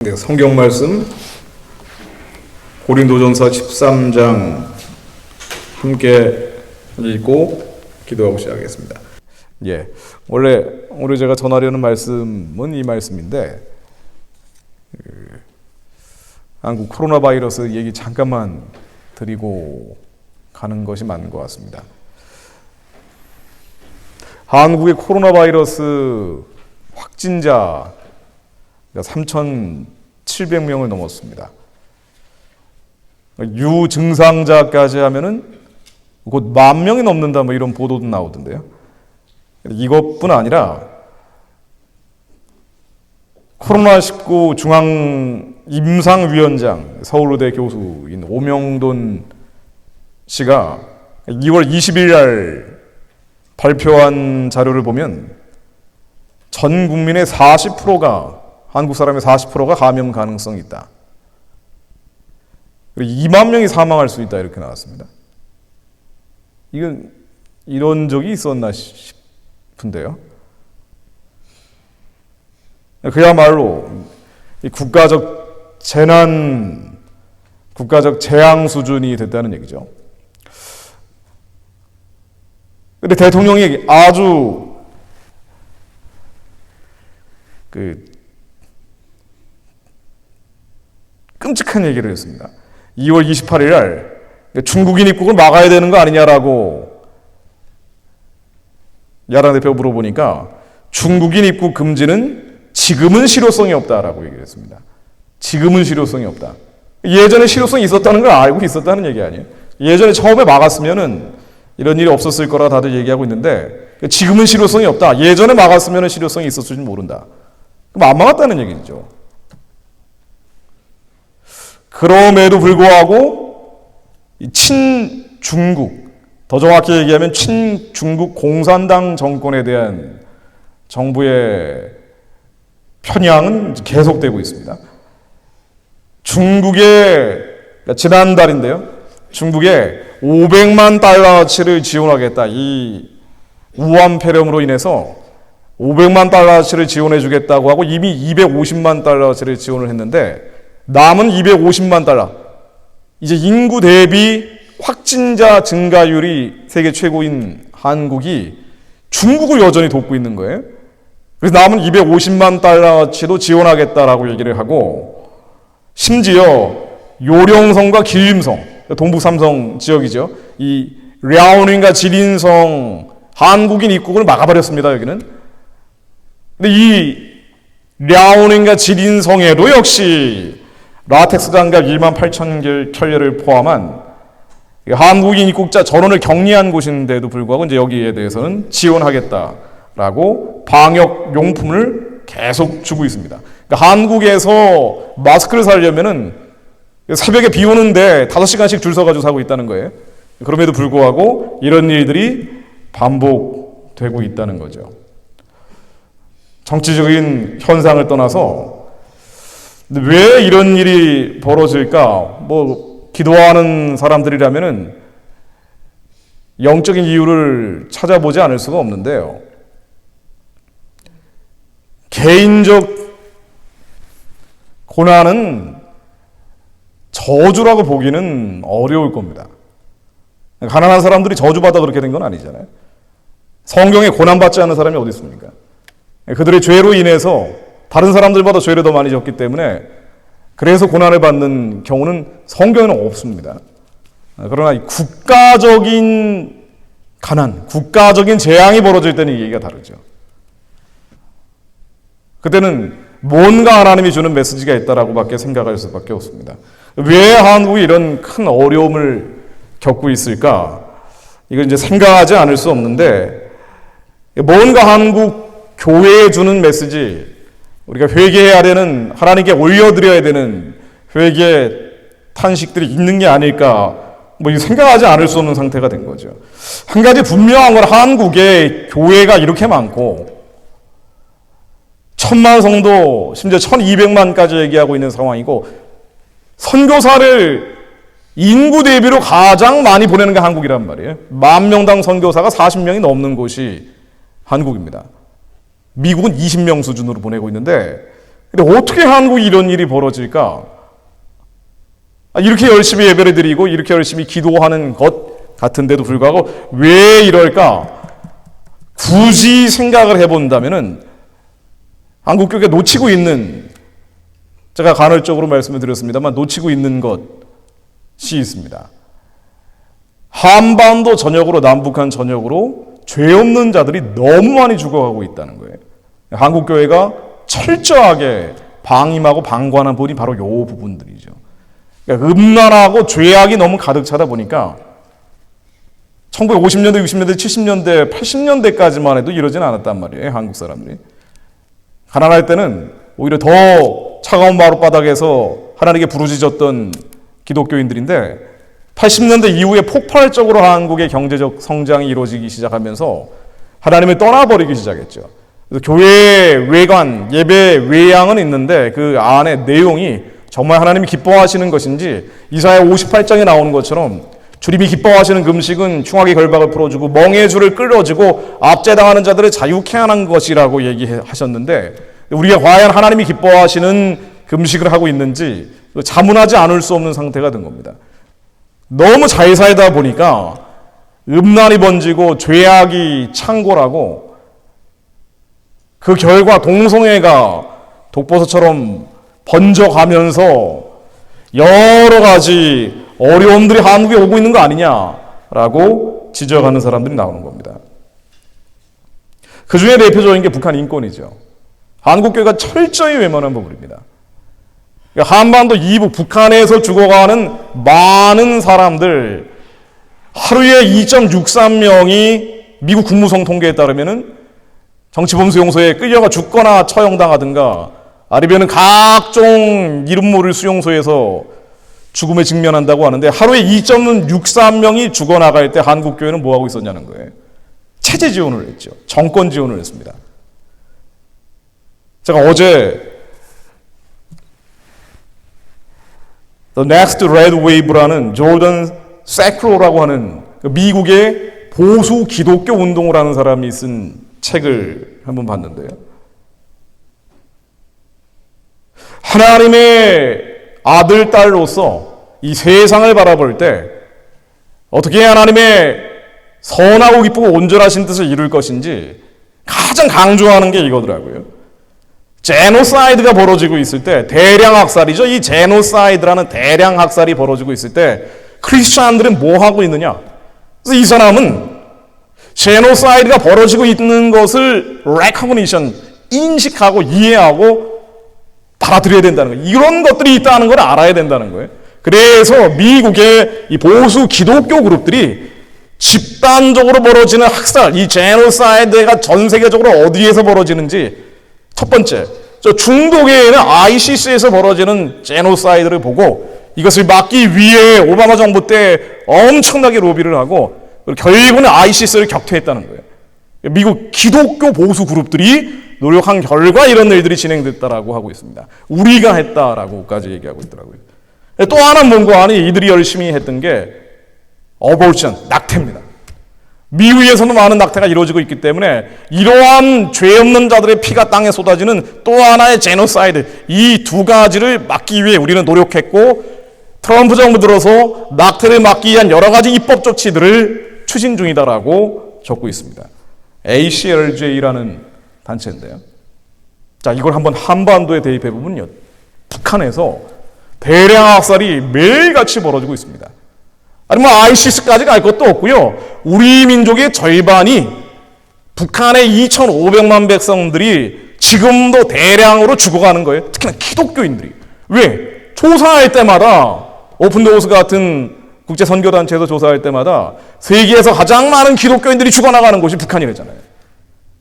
네, 성경 말씀 고린도전서 13장 함께 읽고 기도하고 시작하겠습니다. 원래 오늘 제가 전하려는 말씀은 이 말씀인데 한국 코로나 바이러스 얘기 잠깐만 드리고 가는 것이 맞는 것 같습니다. 한국의 코로나 바이러스 확진자 3,700명을 넘었습니다. 유증상자까지 하면은 곧 10,000명이 넘는다 뭐 이런 보도도 나오던데요. 이것뿐 아니라 코로나19 중앙임상위원장 서울대 교수인 오명돈 씨가 2월 20일 날 발표한 자료를 보면 전 국민의 40%가 한국 사람의 40%가 감염 가능성이 있다. 그리고 2만 명이 사망할 수 있다 이렇게 나왔습니다. 이건 이런 적이 있었나 싶은데요. 그야말로 국가적 재난, 국가적 재앙 수준이 됐다는 얘기죠. 근데 대통령이 아주 끔찍한 얘기를 했습니다. 2월 28일 날 중국인 입국을 막아야 되는 거 아니냐라고 야당 대표가 물어보니까 중국인 입국 금지는 지금은 실효성이 없다라고 얘기를 했습니다. 지금은 실효성이 없다. 예전에 실효성이 있었다는 걸 알고 있었다는 얘기 아니에요. 예전에 처음에 막았으면은 이런 일이 없었을 거라 다들 얘기하고 있는데 지금은 실효성이 없다. 예전에 막았으면 실효성이 있었을지 모른다. 그럼 안 막았다는 얘기죠. 그럼에도 불구하고 친중국, 더 정확히 얘기하면 친중국 공산당 정권에 대한 정부의 편향은 계속되고 있습니다. 중국의 지난달인데요. 중국에 500만 달러치를 지원하겠다. 이 우한 폐렴으로 인해서 500만 달러치를 지원해 주겠다고 하고 이미 250만 달러치를 지원을 했는데 남은 250만 달러. 이제 인구 대비 확진자 증가율이 세계 최고인 한국이 중국을 여전히 돕고 있는 거예요. 그래서 남은 250만 달러치도 지원하겠다라고 얘기를 하고 심지어 요령성과 길림성, 동북 삼성 지역이죠. 이 랴오닝과 지린성 한국인 입국을 막아버렸습니다. 여기는. 근데 이 랴오닝과 지린성에도 역시 라텍스 장갑 28,000켤레를 포함한 한국인 입국자 전원을 격리한 곳인데도 불구하고 이제 여기에 대해서는 지원하겠다라고 방역 용품을 계속 주고 있습니다. 그러니까 한국에서 마스크를 사려면은 새벽에 비 오는데 5시간씩 줄 서가지고 사고 있다는 거예요. 그럼에도 불구하고 이런 일들이 반복되고 있다는 거죠. 정치적인 현상을 떠나서 왜 이런 일이 벌어질까? 뭐 기도하는 사람들이라면은 영적인 이유를 찾아보지 않을 수가 없는데요. 개인적 고난은 저주라고 보기는 어려울 겁니다. 가난한 사람들이 저주받아 그렇게 된 건 아니잖아요. 성경에 고난받지 않은 사람이 어디 있습니까? 그들의 죄로 인해서 다른 사람들보다 죄를 더 많이 졌기 때문에 그래서 고난을 받는 경우는 성경에는 없습니다. 그러나 국가적인 가난, 국가적인 재앙이 벌어질 때는 이 얘기가 다르죠. 그때는 뭔가 하나님이 주는 메시지가 있다라고 밖에 생각할 수밖에 없습니다. 왜 한국이 이런 큰 어려움을 겪고 있을까? 이걸 이제 생각하지 않을 수 없는데 뭔가 한국 교회에 주는 메시지, 우리가 회개해야 되는, 하나님께 올려드려야 되는 회개 탄식들이 있는 게 아닐까, 뭐 생각하지 않을 수 없는 상태가 된 거죠. 한 가지 분명한 건 한국에 교회가 이렇게 많고 1,000만 성도, 심지어 1,200만까지 얘기하고 있는 상황이고 선교사를 인구 대비로 가장 많이 보내는 게 한국이란 말이에요. 10,000명당 선교사가 40명이 넘는 곳이 한국입니다. 미국은 20명 수준으로 보내고 있는데 근데 어떻게 한국이 이런 일이 벌어질까? 이렇게 열심히 예배를 드리고 이렇게 열심히 기도하는 것 같은데도 불구하고 왜 이럴까? 굳이 생각을 해본다면은 한국교회가 놓치고 있는, 제가 간헐적으로 말씀을 드렸습니다만 놓치고 있는 것이 있습니다. 한반도 전역으로, 남북한 전역으로 죄 없는 자들이 너무 많이 죽어가고 있다는 거예요. 한국교회가 철저하게 방임하고 방관한 부분이 바로 이 부분들이죠. 그러니까 음란하고 죄악이 너무 가득 차다 보니까 1950년대, 60년대, 70년대, 80년대까지만 해도 이러진 않았단 말이에요. 한국 사람들이. 가난할 때는 오히려 더 차가운 마룻바닥에서 하나님께 부르짖었던 기독교인들인데 80년대 이후에 폭발적으로 한국의 경제적 성장이 이루어지기 시작하면서 하나님을 떠나버리기 시작했죠. 그래서 교회 외관, 예배 외양은 있는데 그 안에 내용이 정말 하나님이 기뻐하시는 것인지 이사야 58장에 나오는 것처럼 주님이 기뻐하시는 금식은 충하게 결박을 풀어주고 멍의 줄을 끌어주고 압제당하는 자들을 자유케 하는 것이라고 얘기하셨는데 우리가 과연 하나님이 기뻐하시는 금식을 하고 있는지 자문하지 않을 수 없는 상태가 된 겁니다. 너무 잘 살다 보니까 음란이 번지고 죄악이 창궐하고 그 결과 동성애가 독버섯처럼 번져가면서 여러 가지 어려움들이 한국에 오고 있는 거 아니냐라고 지적하는 사람들이 나오는 겁니다. 그 중에 대표적인 게 북한 인권이죠. 한국교회가 철저히 외면한 부분입니다. 한반도 이북, 북한에서 죽어가는 많은 사람들, 하루에 2.63명이 미국 국무성 통계에 따르면은 정치범수용소에 끌려가 죽거나 처형당하든가 아니면 각종 이름 모를 수용소에서 죽음에 직면한다고 하는데 하루에 2.63명이 죽어나갈 때 한국교회는 뭐하고 있었냐는 거예요. 체제 지원을 했죠. 정권 지원을 했습니다. 제가 어제 The Next Red Wave라는 조던 세크로라고 하는 미국의 보수 기독교 운동을 하는 사람이 쓴 책을 한번 봤는데요. 하나님의 아들, 딸로서 이 세상을 바라볼 때 어떻게 하나님의 선하고 기쁘고 온전하신 뜻을 이룰 것인지 가장 강조하는 게 이거더라고요. 제노사이드가 벌어지고 있을 때, 대량 학살이죠. 이 제노사이드라는 대량 학살이 벌어지고 있을 때 크리스천들은 뭐 하고 있느냐? 그래서 이 사람은 제노사이드가 벌어지고 있는 것을 recognition, 인식하고 이해하고 받아들여야 된다는 거예요. 이런 것들이 있다는 걸 알아야 된다는 거예요. 그래서 미국의 이 보수 기독교 그룹들이 집단적으로 벌어지는 학살, 이 제노사이드가 전 세계적으로 어디에서 벌어지는지 첫 번째, 저 중동에 있는 ISIS에서 벌어지는 제노사이드를 보고 이것을 막기 위해 오바마 정부 때 엄청나게 로비를 하고 결국은 ISIS를 격퇴했다는 거예요. 미국 기독교 보수 그룹들이 노력한 결과 이런 일들이 진행됐다라고 하고 있습니다. 우리가 했다라고까지 얘기하고 있더라고요. 또 하나 뭔가 아니 이들이 열심히 했던 게 어볼션, 낙태입니다. 미국에서도 많은 낙태가 이루어지고 있기 때문에 이러한 죄 없는 자들의 피가 땅에 쏟아지는 또 하나의 제노사이드, 이 두 가지를 막기 위해 우리는 노력했고 트럼프 정부 들어서 낙태를 막기 위한 여러 가지 입법 조치들을 추진 중이다라고 적고 있습니다. ACLJ라는 단체인데요. 자, 이걸 한번 한반도에 대입해 보면요, 북한에서 대량 학살이 매일같이 벌어지고 있습니다. 아니 뭐 ISIS까지 갈 것도 없고요. 우리 민족의 절반이 북한의 2,500만 백성들이 지금도 대량으로 죽어가는 거예요. 특히나 기독교인들이. 왜? 조사할 때마다 오픈도어스 같은 국제선교단체에서 조사할 때마다 세계에서 가장 많은 기독교인들이 죽어나가는 곳이 북한이랬잖아요.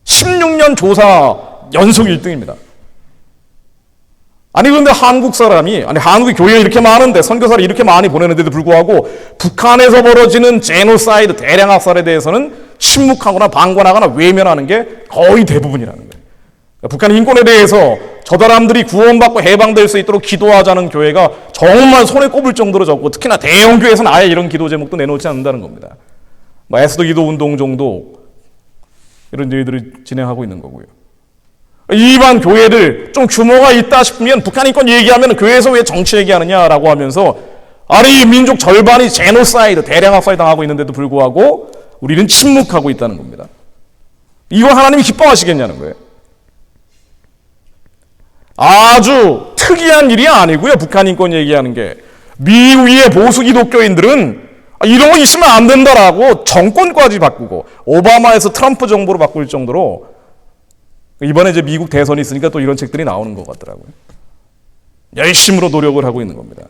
16년 조사 연속 1등입니다. 아니 그런데 한국 사람이, 아니 한국의 교회에 이렇게 많은데 선교사를 이렇게 많이 보내는데도 불구하고 북한에서 벌어지는 제노사이드, 대량 학살에 대해서는 침묵하거나 방관하거나 외면하는 게 거의 대부분이라는 거예요. 그러니까 북한 인권에 대해서 저 사람들이 구원받고 해방될 수 있도록 기도하자는 교회가 정말 손에 꼽을 정도로 적고 특히나 대형 교회에서는 아예 이런 기도 제목도 내놓지 않는다는 겁니다. 뭐 에스더 기도 운동 정도 이런 일들을 진행하고 있는 거고요. 일반 교회들 좀 규모가 있다 싶으면 북한 인권 얘기하면 교회에서 왜 정치 얘기하느냐라고 하면서 아니 민족 절반이 제노사이드, 대량 학살 당하고 있는데도 불구하고 우리는 침묵하고 있다는 겁니다. 이거 하나님이 기뻐하시겠냐는 거예요. 아주 특이한 일이 아니고요. 북한 인권 얘기하는 게. 미국의 보수 기독교인들은 이런 거 있으면 안 된다라고 정권까지 바꾸고 오바마에서 트럼프 정부로 바꿀 정도로 이번에 이제 미국 대선이 있으니까 또 이런 책들이 나오는 것 같더라고요. 열심으로 노력을 하고 있는 겁니다.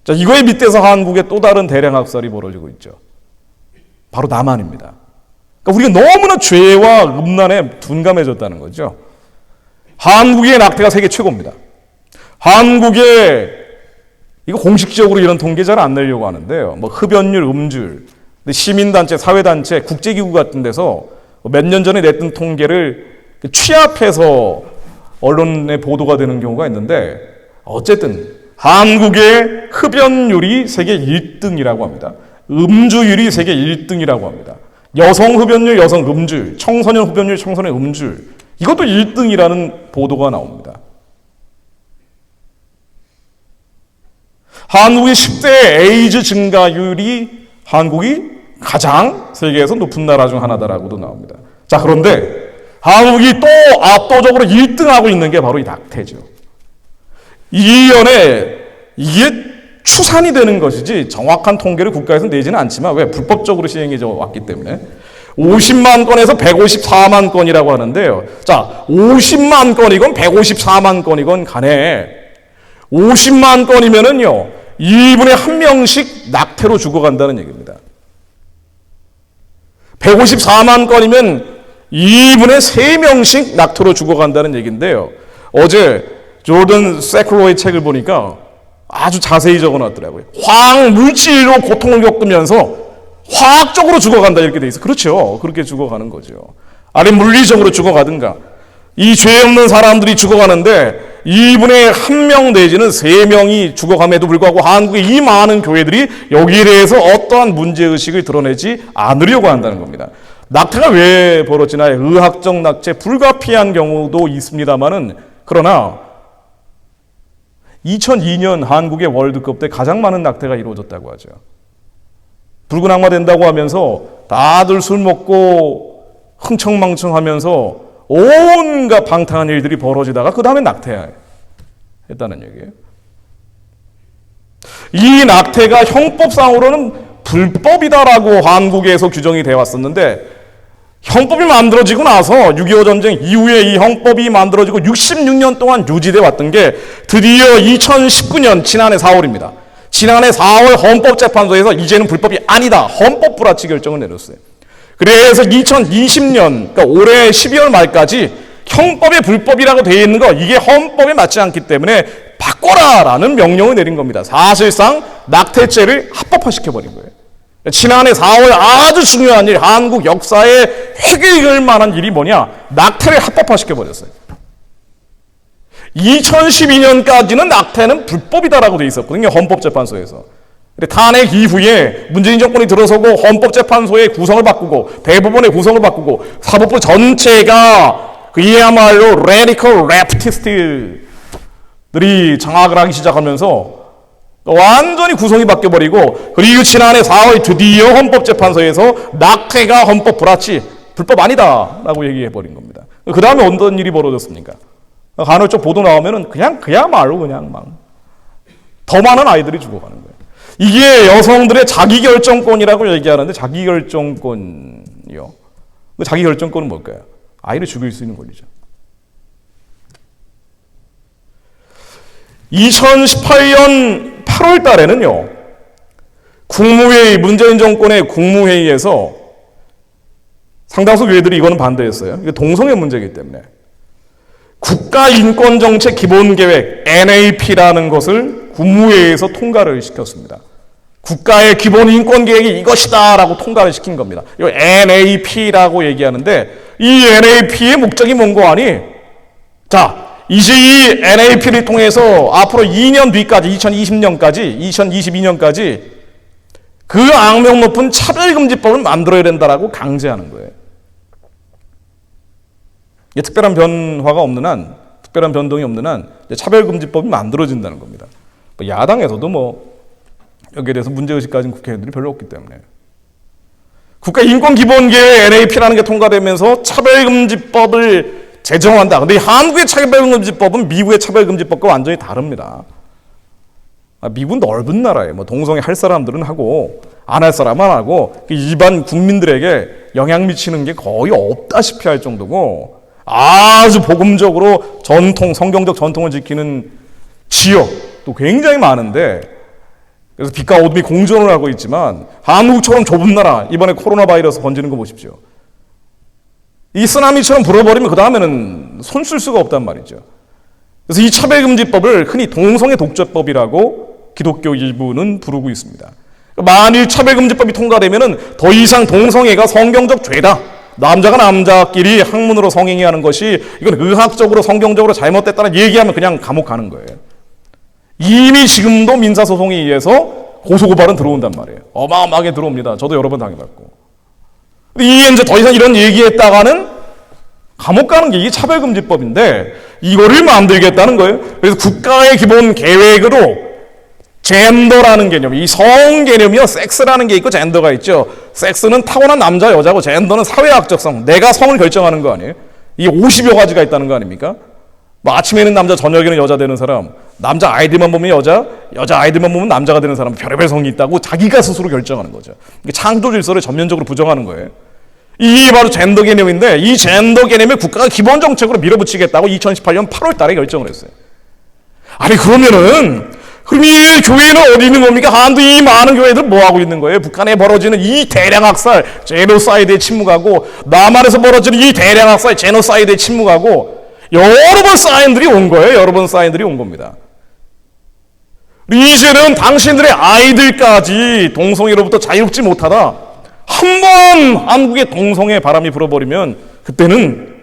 자, 이거에 밑에서 한국의 또 다른 대량 학살이 벌어지고 있죠. 바로 남한입니다. 그러니까 우리가 너무나 죄와 음란에 둔감해졌다는 거죠. 한국의 낙태가 세계 최고입니다. 한국의 이거 공식적으로 이런 통계 잘 안 내려고 하는데요. 뭐 흡연율, 음주율, 시민단체, 사회단체, 국제기구 같은 데서 몇 년 전에 냈던 통계를 취합해서 언론에 보도가 되는 경우가 있는데 어쨌든 한국의 흡연율이 세계 1등이라고 합니다. 음주율이 세계 1등이라고 합니다. 여성 흡연율, 여성 음주율, 청소년 흡연율, 청소년 음주율 이것도 1등이라는 보도가 나옵니다. 한국의 10대 에이즈 증가율이 한국이 가장 세계에서 높은 나라 중 하나다라고도 나옵니다. 자, 그런데 한국이 또 압도적으로 1등하고 있는 게 바로 이 낙태죠. 2년에 이게 추산이 되는 것이지 정확한 통계를 국가에서 내지는 않지만 왜 불법적으로 시행해 왔기 때문에 50만 건에서 154만 건이라고 하는데요. 자, 50만 건이건 154만 건이건 간에 50만 건이면은요, 2분에 1명씩 낙태로 죽어간다는 얘기입니다. 154만 건이면 2분에 3명씩 낙태로 죽어간다는 얘기인데요. 어제 조던 세클로의 책을 보니까 아주 자세히 적어놨더라고요. 화학 물질로 고통을 겪으면서 화학적으로 죽어간다 이렇게 돼 있어요. 그렇죠. 그렇게 죽어가는 거죠. 아니 물리적으로 죽어가든가. 이 죄 없는 사람들이 죽어가는데 2분의 1명 내지는 3명이 죽어감에도 불구하고 한국의 이 많은 교회들이 여기에 대해서 어떠한 문제의식을 드러내지 않으려고 한다는 겁니다. 낙태가 왜 벌어지나 의학적 낙태 불가피한 경우도 있습니다만은 그러나 2002년 한국의 월드컵 때 가장 많은 낙태가 이루어졌다고 하죠. 붉은 악마 된다고 하면서 다들 술 먹고 흥청망청하면서 온갖 방탕한 일들이 벌어지다가 그 다음에 낙태했다는 얘기예요. 이 낙태가 형법상으로는 불법이다라고 한국에서 규정이 되어 왔었는데 형법이 만들어지고 나서 6.25 전쟁 이후에 이 형법이 만들어지고 66년 동안 유지되어 왔던 게 드디어 2019년 지난해 4월입니다. 지난해 4월 헌법재판소에서 이제는 불법이 아니다. 헌법 불합치 결정을 내렸어요. 그래서 2020년, 그러니까 올해 12월 말까지 형법에 불법이라고 되어 있는 거 이게 헌법에 맞지 않기 때문에 바꿔라라는 명령을 내린 겁니다. 사실상 낙태죄를 합법화시켜버린 거예요. 지난해 4월 아주 중요한 일, 한국 역사에 획을 그을 만한 일이 뭐냐? 낙태를 합법화시켜버렸어요. 2012년까지는 낙태는 불법이다라고 되어 있었거든요. 헌법재판소에서. 근데 탄핵 이후에 문재인 정권이 들어서고 헌법재판소의 구성을 바꾸고 대법원의 구성을 바꾸고 사법부 전체가 그야말로 레디컬 레프티스트들이 장악을 하기 시작하면서 완전히 구성이 바뀌어버리고 그리고 지난해 4월 드디어 헌법재판소에서 낙태가 헌법 불합치 불법 아니다라고 얘기해버린 겁니다. 그 다음에 어떤 일이 벌어졌습니까? 간헐적 보도 나오면은 그야말로 그냥 막 더 많은 아이들이 죽어가는 거예요. 이게 여성들의 자기결정권이라고 얘기하는데 자기결정권이요. 그 자기결정권은 뭘까요? 아이를 죽일 수 있는 권리죠. 2018년 8월 달에는요. 국무회의, 문재인 정권의 국무회의에서 상당수 교회들이 이거는 반대했어요. 이게 동성애 문제이기 때문에. 국가인권정책 기본계획 NAP라는 것을 국무회의에서 통과를 시켰습니다. 국가의 기본 인권 계획이 이것이다 라고 통과를 시킨 겁니다. 이거 NAP라고 얘기하는데 이 NAP의 목적이 뭔고 하니 자 이제 이 NAP를 통해서 앞으로 2년 뒤까지 2022년까지 그 악명 높은 차별금지법을 만들어야 된다라고 강제하는 거예요. 이게 특별한 변화가 없는 한, 특별한 변동이 없는 한 차별금지법이 만들어진다는 겁니다. 야당에서도 여기에 대해서 문제의식 가진 국회의원들이 별로 없기 때문에. 국가인권기본계획 NAP라는 게 통과되면서 차별금지법을 제정한다. 근데 이 한국의 차별금지법은 미국의 차별금지법과 완전히 다릅니다. 미국은 넓은 나라예요. 동성애 할 사람들은 하고 안 할 사람은 안 하고 일반 국민들에게 영향 미치는 게 거의 없다시피 할 정도고 아주 복음적으로 성경적 전통을 지키는 지역도 굉장히 많은데, 그래서 빛과 어둠이 공존을 하고 있지만 한국처럼 좁은 나라, 이번에 코로나 바이러스 번지는 거 보십시오. 이 쓰나미처럼 불어버리면 그 다음에는 손 쓸 수가 없단 말이죠. 그래서 이 차별금지법을 흔히 동성애 독재법이라고 기독교 일부는 부르고 있습니다. 만일 차별금지법이 통과되면은 더 이상 동성애가 성경적 죄다, 남자가 남자끼리 학문으로 성행해야 하는 것이 이건 의학적으로 성경적으로 잘못됐다는 얘기하면 그냥 감옥 가는 거예요. 이미 지금도 민사소송에 의해서 고소고발은 들어온단 말이에요. 어마어마하게 들어옵니다. 저도 여러 번 당해봤고. 이게 이제 더 이상 이런 얘기했다가는 감옥 가는 게 이게 차별금지법인데 이거를 만들겠다는 거예요. 그래서 국가의 기본 계획으로 젠더라는 개념, 이 성 개념이요, 섹스라는 게 있고 젠더가 있죠. 섹스는 타고난 남자 여자고 젠더는 사회학적 내가 성을 결정하는 거 아니에요. 이게 50여 가지가 있다는 거 아닙니까? 아침에는 남자, 저녁에는 여자 되는 사람, 남자 아이들만 보면 여자, 여자 아이들만 보면 남자가 되는 사람, 별의별 성이 있다고 자기가 스스로 결정하는 거죠. 이게 창조 질서를 전면적으로 부정하는 거예요. 이게 바로 젠더 개념인데, 이 젠더 개념을 국가가 기본 정책으로 밀어붙이겠다고 2018년 8월 달에 결정을 했어요. 아니 그럼 이 교회는 어디 있는 겁니까? 한도 이 많은 교회들 뭐 하고 있는 거예요? 북한에 벌어지는 이 대량 학살, 제노사이드에 침묵하고, 남한에서 벌어지는 이 대량 학살, 제노사이드에 침묵하고, 여러 번 사인들이 온 거예요. 여러 번 사인들이 온 겁니다. 이제는 당신들의 아이들까지 동성애로부터 자유롭지 못하다. 한 번 한국의 동성애 바람이 불어버리면 그때는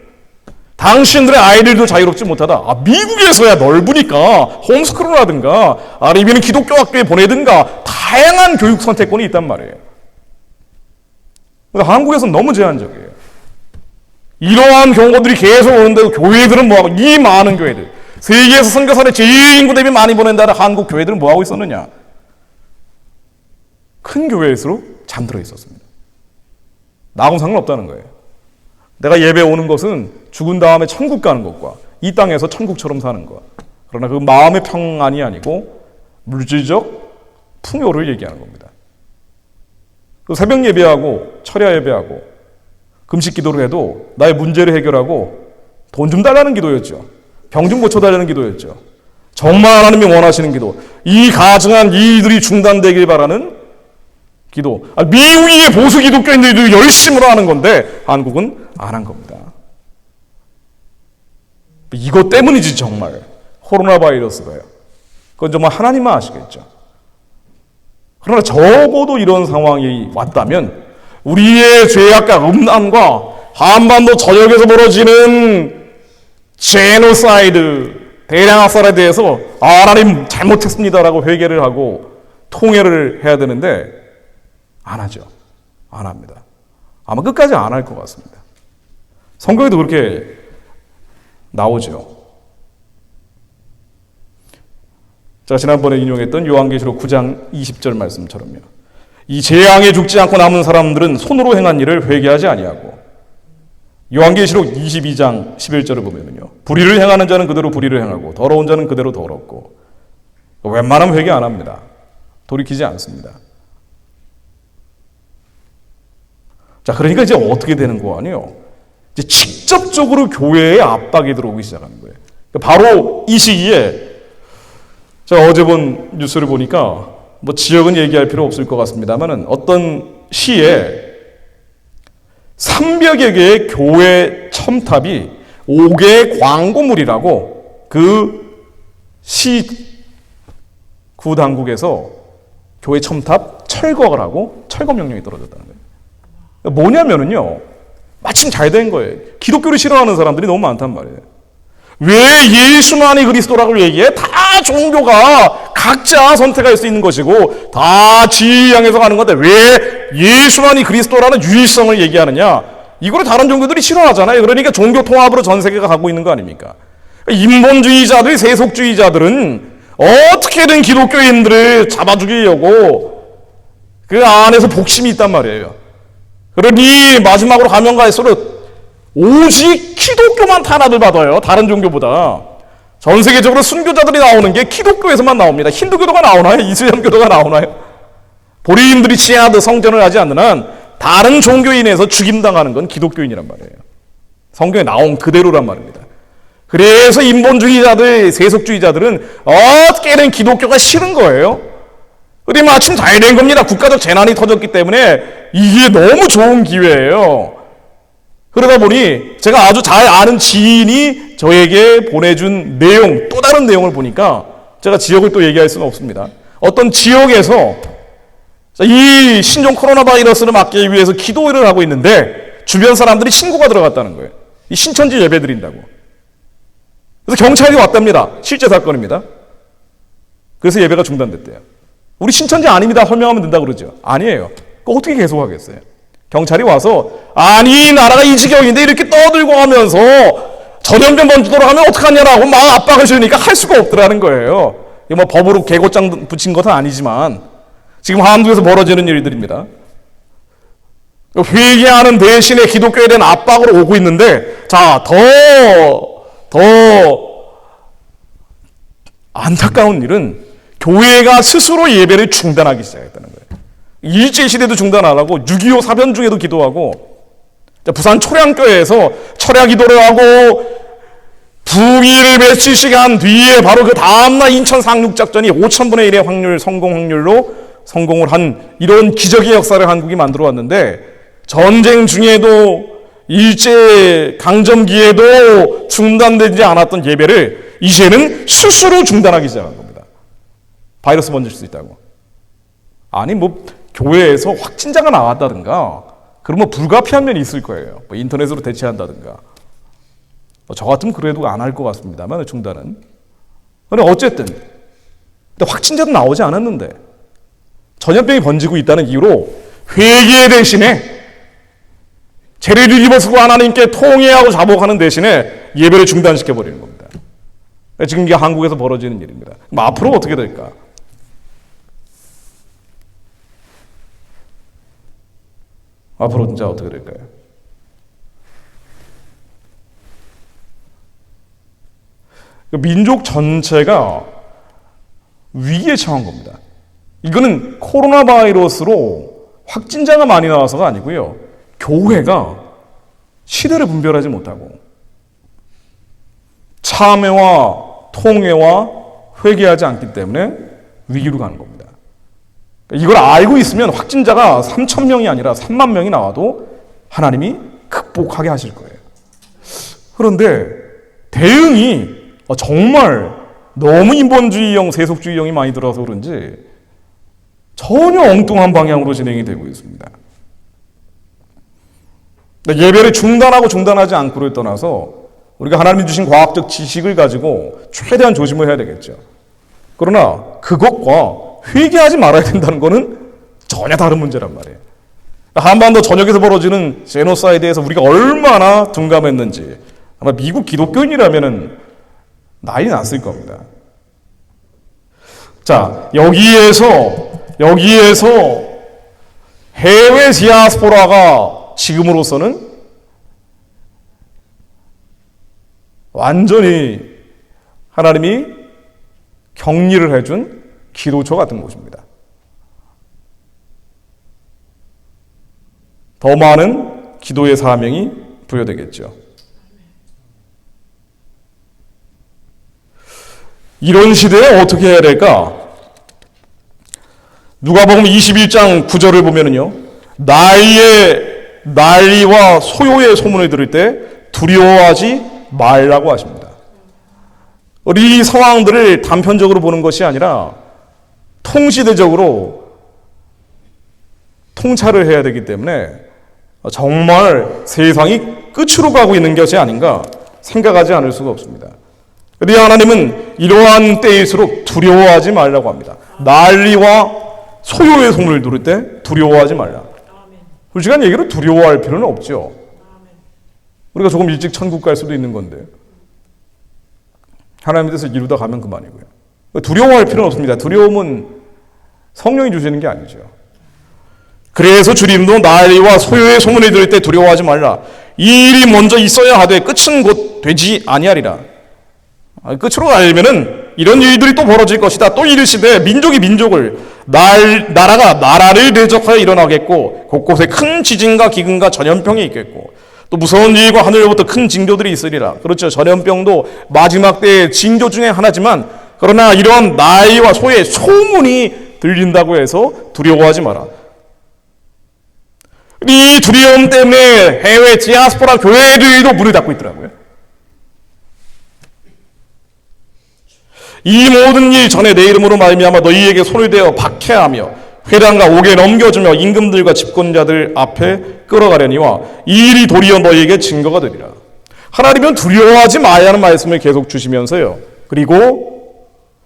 당신들의 아이들도 자유롭지 못하다. 미국에서야 넓으니까 홈스쿨을 하든가 아니면 기독교 학교에 보내든가 다양한 교육 선택권이 있단 말이에요. 그러니까 한국에서는 너무 제한적이에요. 이러한 경우들이 계속 오는데도 교회들은 뭐하고, 이 많은 교회들, 세계에서 선교사를 제일 인구 대비 많이 보낸다는 한국 교회들은 뭐하고 있었느냐? 큰 교회일수록 잠들어 있었습니다. 나하고는 상관없다는 거예요. 내가 예배 오는 것은 죽은 다음에 천국 가는 것과 이 땅에서 천국처럼 사는 것, 그러나 그 마음의 평안이 아니고 물질적 풍요를 얘기하는 겁니다. 새벽 예배하고 철야 예배하고 금식 기도를 해도 나의 문제를 해결하고 돈 좀 달라는 기도였죠. 병 좀 고쳐달라는 기도였죠. 정말 하나님이 원하시는 기도, 이 가증한 일들이 중단되길 바라는 기도. 미국의 보수 기독교인들도 열심으로 하는 건데 한국은 안 한 겁니다. 이것 때문이지 정말. 코로나 바이러스가요. 그건 정말 하나님만 아시겠죠. 그러나 적어도 이런 상황이 왔다면 우리의 죄악과 음란과 한반도 전역에서 벌어지는 제노사이드, 대량 학살에 대해서 하나님 잘못했습니다라고 회개를 하고 통회를 해야 되는데 안 하죠. 안 합니다. 아마 끝까지 안 할 것 같습니다. 성경에도 그렇게 나오죠. 제가 지난번에 인용했던 요한계시록 9장 20절 말씀처럼요. 이 재앙에 죽지 않고 남은 사람들은 손으로 행한 일을 회개하지 아니하고, 요한계시록 22장 11절을 보면요, 불의를 행하는 자는 그대로 불의를 행하고 더러운 자는 그대로 더럽고, 웬만하면 회개 안 합니다. 돌이키지 않습니다. 자, 그러니까 이제 어떻게 되는 거 아니에요? 이제 직접적으로 교회에 압박이 들어오기 시작하는 거예요. 바로 이 시기에 제가 어제 본 뉴스를 보니까 지역은 얘기할 필요 없을 것 같습니다만은 어떤 시에 300여 개의 교회 첨탑이 5개의 광고물이라고 그 시 구당국에서 교회 첨탑 철거를 하고 철거 명령이 떨어졌다는 거예요. 뭐냐면은요, 마침 잘 된 거예요. 기독교를 싫어하는 사람들이 너무 많단 말이에요. 왜 예수만이 그리스도라고 얘기해? 다 종교가 각자 선택할 수 있는 것이고 다 지향해서 가는 건데 왜 예수만이 그리스도라는 유일성을 얘기하느냐? 이거를 다른 종교들이 싫어하잖아요. 그러니까 종교 통합으로 전 세계가 가고 있는 거 아닙니까? 인본주의자들, 세속주의자들은 어떻게든 기독교인들을 잡아 죽이려고 그 안에서 복심이 있단 말이에요. 그러니 마지막으로 가면 갈수록 오직 기독교만 탄압을 받아요. 다른 종교보다. 전 세계적으로 순교자들이 나오는 게 기독교에서만 나옵니다. 힌두교도가 나오나요? 이슬람교도가 나오나요? 보리인들이 치하드 성전을 하지 않는 한 다른 종교인에서 죽임당하는 건 기독교인이란 말이에요. 성경에 나온 그대로란 말입니다. 그래서 인본주의자들, 세속주의자들은 어떻게든 기독교가 싫은 거예요. 근데 마침 잘 된 겁니다. 국가적 재난이 터졌기 때문에 이게 너무 좋은 기회예요. 그러다 보니 제가 아주 잘 아는 지인이 저에게 보내준 내용, 또 다른 내용을 보니까 제가 지역을 또 얘기할 수는 없습니다. 어떤 지역에서 이 신종 코로나 바이러스를 막기 위해서 기도를 하고 있는데 주변 사람들이 신고가 들어갔다는 거예요. 이 신천지 예배 드린다고. 그래서 경찰이 왔답니다. 실제 사건입니다. 그래서 예배가 중단됐대요. 우리 신천지 아닙니다. 설명하면 된다고 그러죠. 아니에요. 그거 어떻게 계속하겠어요? 경찰이 와서 아니 나라가 이 지경인데 이렇게 떠들고 하면서 전염병 번지도록 하면 어떡하냐라고 막 압박을 주니까 할 수가 없더라는 거예요. 이거 뭐 법으로 개고장 붙인 것은 아니지만 지금 한국에서 벌어지는 일들입니다. 회개하는 대신에 기독교에 대한 압박으로 오고 있는데 자, 더 안타까운 일은 교회가 스스로 예배를 중단하기 시작했다는 거예요. 일제시대도 중단 안 하고 6.25 사변 중에도 기도하고 부산 초량교회에서 철야 기도를 하고 부위를 며칠씩 한 뒤에 바로 그 다음날 인천 상륙작전이 5,000분의 1의 확률, 성공 확률로 성공을 한 이런 기적의 역사를 한국이 만들어 왔는데 전쟁 중에도 일제 강점기에도 중단되지 않았던 예배를 이제는 스스로 중단하기 시작한 겁니다. 바이러스 번질 수 있다고. 아니 뭐 교회에서 확진자가 나왔다든가 그러면 불가피한 면이 있을 거예요. 뭐 인터넷으로 대체한다든가. 저 같으면 그래도 안 할 것 같습니다만 중단은. 그런데 어쨌든 근데 확진자도 나오지 않았는데 전염병이 번지고 있다는 이유로 회개 대신에 죄를 입어쓰고 하나님께 통회하고 자복하는 대신에 예배를 중단시켜버리는 겁니다. 지금 이게 한국에서 벌어지는 일입니다. 그럼 앞으로 어떻게 될까? 앞으로 진짜 어떻게 될까요? 민족 전체가 위기에 처한 겁니다. 이거는 코로나 바이러스로 확진자가 많이 나와서가 아니고요. 교회가 시대를 분별하지 못하고 참회와 통회와 회개하지 않기 때문에 위기로 가는 겁니다. 이걸 알고 있으면 확진자가 3,000명이 아니라 3만 명이 나와도 하나님이 극복하게 하실 거예요. 그런데 대응이 정말 너무 인본주의형, 세속주의형이 많이 들어서 그런지 전혀 엉뚱한 방향으로 진행이 되고 있습니다. 예배를 중단하고 중단하지 않고를 떠나서 우리가 하나님이 주신 과학적 지식을 가지고 최대한 조심을 해야 되겠죠. 그러나 그것과 회개하지 말아야 된다는 것은 전혀 다른 문제란 말이에요. 한반도 전역에서 벌어지는 제노사이드에서 우리가 얼마나 둔감했는지 아마 미국 기독교인이라면 난리 났을 겁니다. 자, 여기에서 해외 디아스포라가 지금으로서는 완전히 하나님이 격리를 해준 기도처 같은 곳입니다. 더 많은 기도의 사명이 부여되겠죠. 이런 시대에 어떻게 해야 될까? 누가복음 21장 9절을 보면은요. 난리와 소요의 소문을 들을 때 두려워하지 말라고 하십니다. 우리 상황들을 단편적으로 보는 것이 아니라 통시대적으로 통찰을 해야 되기 때문에 정말 세상이 끝으로 가고 있는 것이 아닌가 생각하지 않을 수가 없습니다. 그런데 하나님은 이러한 때일수록 두려워하지 말라고 합니다. 난리와 소요의 소문을 들을 때 두려워하지 말라. 솔직한 얘기로 두려워할 필요는 없죠. 우리가 조금 일찍 천국 갈 수도 있는 건데 하나님의 뜻을 이루다 가면 그만이고요. 두려워할 필요는 없습니다. 두려움은 성령이 주시는 게 아니죠. 그래서 주님도 나이와 소요의 소문이 들을 때 두려워하지 말라. 이 일이 먼저 있어야 하되 끝은 곧 되지 아니하리라. 끝으로 알면은 이런 일들이 또 벌어질 것이다. 또 이르시되 민족이 민족을 나라가 나라를 대적하여 일어나겠고 곳곳에 큰 지진과 기근과 전염병이 있겠고 또 무서운 일과 하늘로부터 큰 징조들이 있으리라. 그렇죠. 전염병도 마지막 때의 징조 중에 하나지만 그러나 이런 나이와 소의 소문이 들린다고 해서 두려워하지 마라. 이 두려움 때문에 해외 디아스포라 교회들도 문을 닫고 있더라고요. 이 모든 일 전에 내 이름으로 말미암아 너희에게 손을 대어 박해하며 회당과 옥에 넘겨주며 임금들과 집권자들 앞에 끌어가려니와 이 일이 도리어 너희에게 증거가 되리라. 하나님은 두려워하지 마야 하는 말씀을 계속 주시면서요. 그리고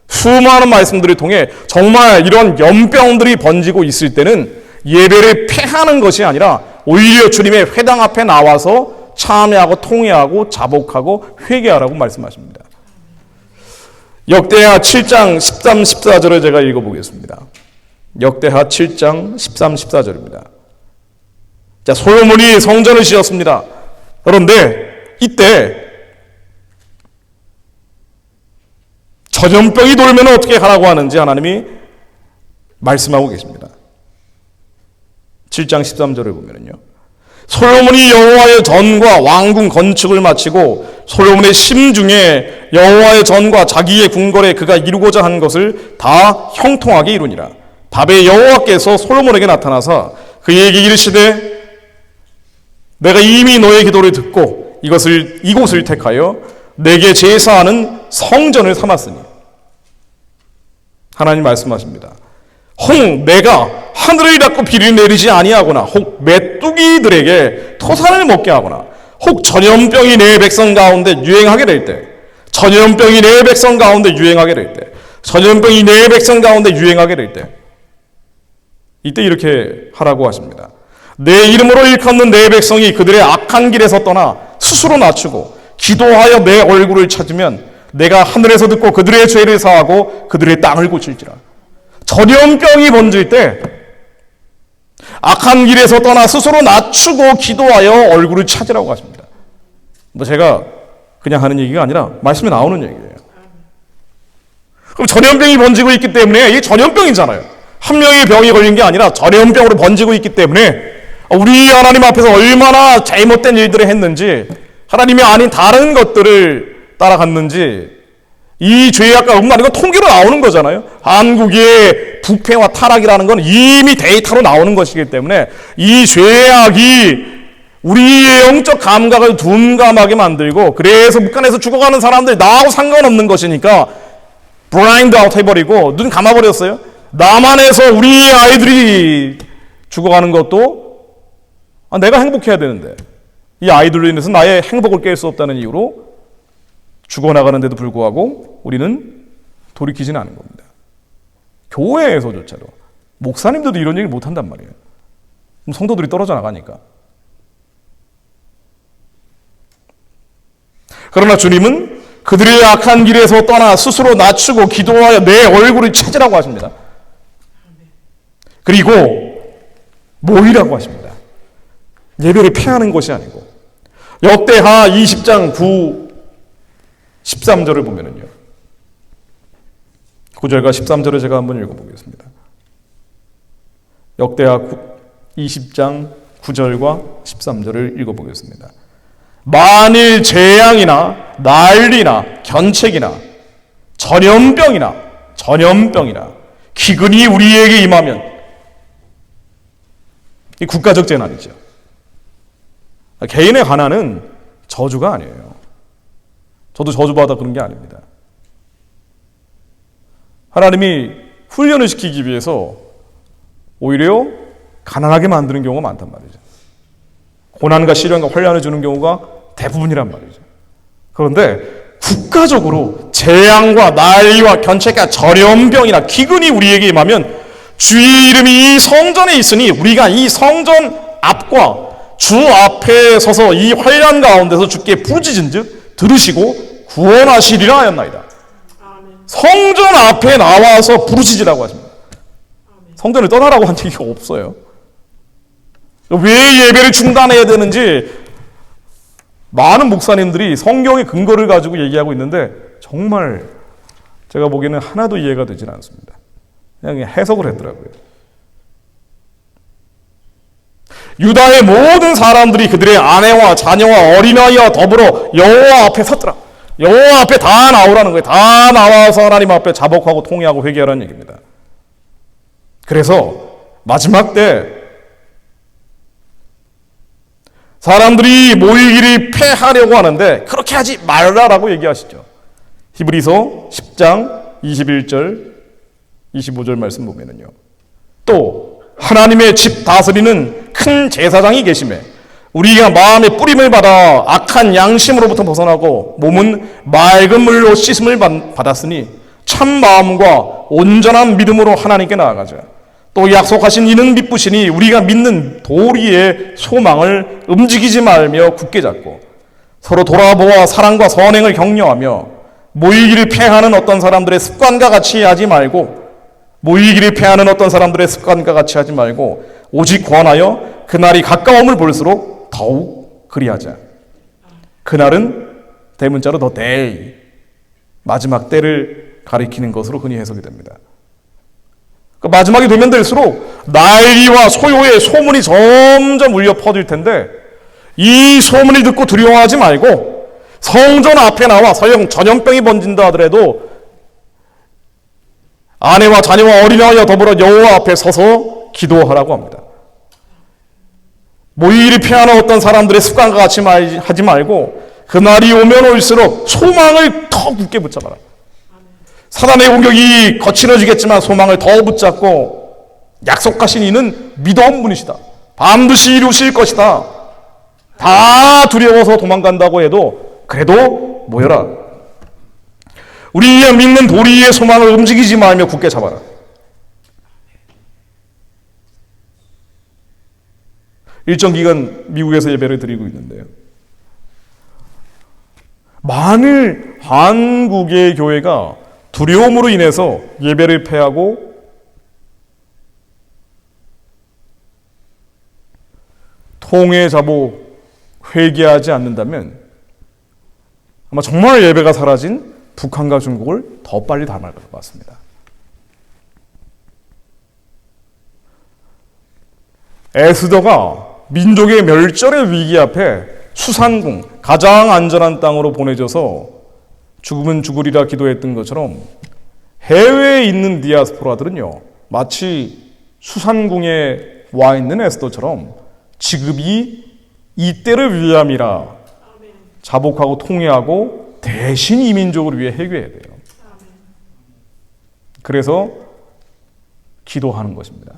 수많은 말씀들을 통해 정말 이런 연병들이 번지고 있을 때는 예배를 패하는 것이 아니라 오히려 주님의 회당 앞에 나와서 참여하고 통회하고 자복하고 회개하라고 말씀하십니다. 역대하 7장 13, 14절을 제가 읽어보겠습니다. 역대하 7장 13, 14절입니다. 자, 솔로몬이 성전을 지었습니다. 그런데 이때 전염병이 돌면 어떻게 하라고 하는지 하나님이 말씀하고 계십니다. 7장 13절을 보면요. 솔로몬이 여호와의 전과 왕궁 건축을 마치고 솔로몬의 심중에 여호와의 전과 자기의 궁궐에 그가 이루고자 한 것을 다 형통하게 이루니라. 밤에 여호와께서 솔로몬에게 나타나사 그에게 이르시되 내가 이미 너의 기도를 듣고 이곳을 택하여 내게 제사하는 성전을 삼았으니. 하나님 말씀하십니다. 혹 내가 하늘을 닫고 비를 내리지 아니하거나 혹 메뚜기들에게 토산을 먹게 하거나 혹 전염병이 내 백성 가운데 유행하게 될 때 전염병이 내 백성 가운데 유행하게 될 때 전염병이 내 백성 가운데 유행하게 될 때 이때 이렇게 하라고 하십니다. 내 이름으로 일컫는 내 백성이 그들의 악한 길에서 떠나 스스로 낮추고 기도하여 내 얼굴을 찾으면 내가 하늘에서 듣고 그들의 죄를 사하고 그들의 땅을 고칠지라. 전염병이 번질 때 악한 길에서 떠나 스스로 낮추고 기도하여 얼굴을 찾으라고 하십니다. 제가 그냥 하는 얘기가 아니라 말씀에 나오는 얘기예요. 그럼 전염병이 번지고 있기 때문에 이게 전염병이잖아요. 한 명의 병이 걸린 게 아니라 전염병으로 번지고 있기 때문에 우리 하나님 앞에서 얼마나 잘못된 일들을 했는지 하나님이 아닌 다른 것들을 따라갔는지 이 죄악과 음란 이건 통계로 나오는 거잖아요. 한국의 부패와 타락이라는 건 이미 데이터로 나오는 것이기 때문에 이 죄악이 우리의 영적 감각을 둔감하게 만들고 그래서 북한에서 죽어가는 사람들 나하고 상관없는 것이니까 블라인드 아웃 해버리고 눈 감아버렸어요. 남한에서 우리 아이들이 죽어가는 것도 내가 행복해야 되는데 이 아이들로 인해서 나의 행복을 깰 수 없다는 이유로 죽어나가는데도 불구하고 우리는 돌이키지는 않은 겁니다. 교회에서조차도 목사님들도 이런 얘기를 못한단 말이에요. 그럼 성도들이 떨어져 나가니까. 그러나 주님은 그들의 악한 길에서 떠나 스스로 낮추고 기도하여 내 얼굴을 찾으라고 하십니다. 그리고 모이라고 하십니다. 예배를 패하는 것이 아니고 역대하 20장 9, 13절을 보면은요. 9절과 13절을 제가 한번 읽어보겠습니다. 역대하 20장 9절과 13절을 읽어보겠습니다. 만일 재앙이나 난리나 견책이나 전염병이나 기근이 우리에게 임하면 이 국가적 재난이죠. 개인의 가난은 저주가 아니에요. 저도 저주받아 그런 게 아닙니다. 하나님이 훈련을 시키기 위해서 오히려 가난하게 만드는 경우가 많단 말이죠. 고난과 시련과 환난을 주는 경우가 대부분이란 말이죠. 그런데 국가적으로 재앙과 난리와 견책과 전염병이나 기근이 우리에게 임하면 주의 이름이 이 성전에 있으니 우리가 이 성전 앞과 주 앞에 서서 이 환란 가운데서 주께 부르짖은즉 들으시고 구원하시리라 하였나이다. 성전 앞에 나와서 부르짖으라고 하십니다. 성전을 떠나라고 한 얘기가 없어요. 왜 예배를 중단해야 되는지 많은 목사님들이 성경의 근거를 가지고 얘기하고 있는데 정말 제가 보기에는 하나도 이해가 되지는 않습니다. 그냥 해석을 했더라고요. 유다의 모든 사람들이 그들의 아내와 자녀와 어린아이와 더불어 여호와 앞에 섰더라. 여호와 앞에 다 나오라는 거예요. 다 나와서 하나님 앞에 자복하고 통회하고 회개하라는 얘기입니다. 그래서 마지막 때 사람들이 모이기를 패하려고 하는데 그렇게 하지 말라라고 얘기하시죠. 히브리서 10장 21절 25절 말씀 보면은요. 또 하나님의 집 다스리는 큰 제사장이 계시매 우리가 마음의 뿌림을 받아 악한 양심으로부터 벗어나고 몸은 맑은 물로 씻음을 받았으니 참 마음과 온전한 믿음으로 하나님께 나아가자. 또 약속하신 이는 믿으시니 우리가 믿는 도리의 소망을 움직이지 말며 굳게 잡고 서로 돌아보아 사랑과 선행을 격려하며 모이기를 패하는 어떤 사람들의 습관과 같이 하지 말고 오직 권하여 그날이 가까움을 볼수록 더욱 그리하자. 그날은 대문자로 더 데이, 마지막 때를 가리키는 것으로 흔히 해석이 됩니다. 마지막이 되면 될수록 난리와 소요의 소문이 점점 울려 퍼질 텐데 이 소문을 듣고 두려워하지 말고 성전 앞에 나와 설령 전염병이 번진다 하더라도 아내와 자녀와 어린아이와 더불어 여호와 앞에 서서 기도하라고 합니다. 모이기를 피하는 어떤 사람들의 습관과 같이 하지 말고 그날이 오면 올수록 소망을 더 굳게 붙잡아라. 사단의 공격이 거칠어지겠지만 소망을 더 붙잡고 약속하신 이는 믿어온 분이시다. 반드시 이루실 것이다. 다 두려워서 도망간다고 해도 그래도 모여라. 우리의 믿는 도리의 소망을 움직이지 말며 굳게 잡아라. 일정 기간 미국에서 예배를 드리고 있는데요. 만일 한국의 교회가 두려움으로 인해서 예배를 패하고 통회 자복 회개하지 않는다면 아마 정말 예배가 사라진 북한과 중국을 더 빨리 닮을 것 같습니다. 에스더가 민족의 멸절의 위기 앞에 수산궁, 가장 안전한 땅으로 보내져서 죽으면 죽으리라 기도했던 것처럼 해외에 있는 디아스포라들은요, 마치 수산궁에 와 있는 에스더처럼 지급이 이때를 위함이라 자복하고 통회하고 대신 이민족을 위해 해결해야 돼요. 그래서 기도하는 것입니다.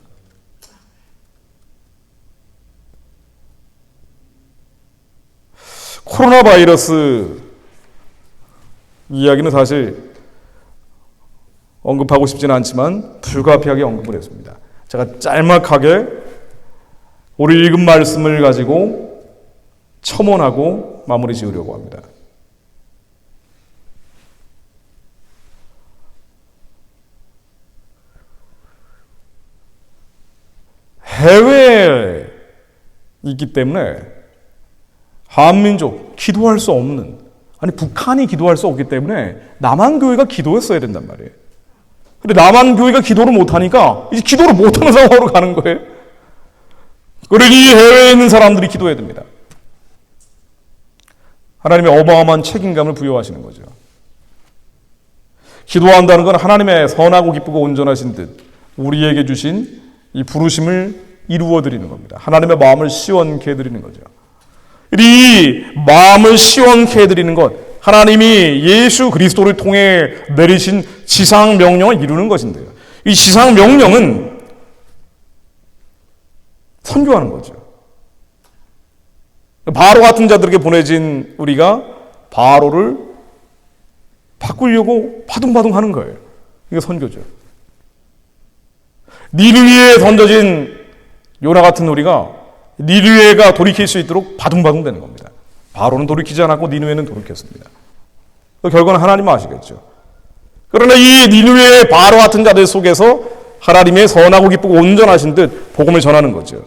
코로나 바이러스 이야기는 사실 언급하고 싶지는 않지만 불가피하게 언급을 했습니다. 제가 짤막하게 오늘 읽은 말씀을 가지고 첨언하고 마무리 지으려고 합니다. 해외에 있기 때문에 한민족 기도할 수 없는, 아니 북한이 기도할 수 없기 때문에 남한교회가 기도했어야 된단 말이에요. 근데 남한교회가 기도를 못하니까 이제 기도를 못하는 상황으로 가는 거예요. 그러니 해외에 있는 사람들이 기도해야 됩니다. 하나님의 어마어마한 책임감을 부여하시는 거죠. 기도한다는 건 하나님의 선하고 기쁘고 온전하신 뜻, 우리에게 주신 이 부르심을 이루어드리는 겁니다. 하나님의 마음을 시원케 해드리는 거죠. 이 마음을 시원케 해드리는 것, 하나님이 예수 그리스도를 통해 내리신 지상명령을 이루는 것인데요. 이 지상명령은 선교하는 거죠. 바로 같은 자들에게 보내진 우리가 바로를 바꾸려고 바둥바둥 하는 거예요. 이게 선교죠. 니느웨에 던져진 요나 같은 우리가 니느웨가 돌이킬 수 있도록 바둥바둥 되는 겁니다. 바로는 돌이키지 않았고 니느웨는 돌이켰습니다. 그 결과는 하나님 아시겠죠. 그러나 이 니느웨의 바로 같은 자들 속에서 하나님의 선하고 기쁘고 온전하신 듯 복음을 전하는 거죠.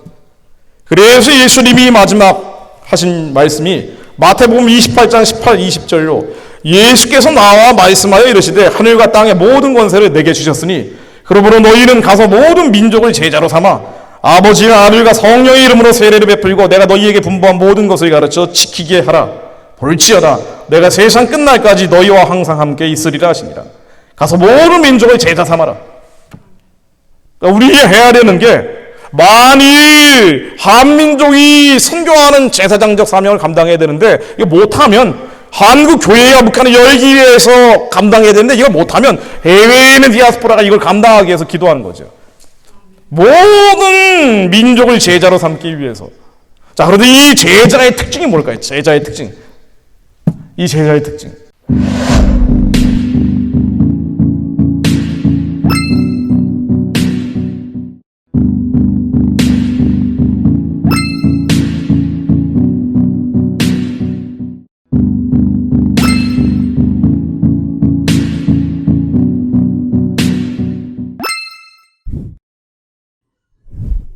그래서 예수님이 마지막 하신 말씀이 마태복음 28장 18, 20절로 예수께서 나와 말씀하여 이르시되 하늘과 땅의 모든 권세를 내게 주셨으니 그러므로 너희는 가서 모든 민족을 제자로 삼아 아버지와 아들과 성령의 이름으로 세례를 베풀고 내가 너희에게 분부한 모든 것을 가르쳐 지키게 하라. 볼지어다 내가 세상 끝날까지 너희와 항상 함께 있으리라 하시니라. 가서 모든 민족을 제자 삼아라. 그러니까 우리가 해야 되는 게 만일 한민족이 선교하는 제사장적 사명을 감당해야 되는데 이거 못하면 한국 교회와 북한을 열기 위해서 감당해야 되는데 이걸 못하면 해외에 있는 디아스포라가 이걸 감당하기 위해서 기도하는 거죠. 모든 민족을 제자로 삼기 위해서. 자, 그런데 이 제자의 특징이 뭘까요? 제자의 특징. 이 제자의 특징.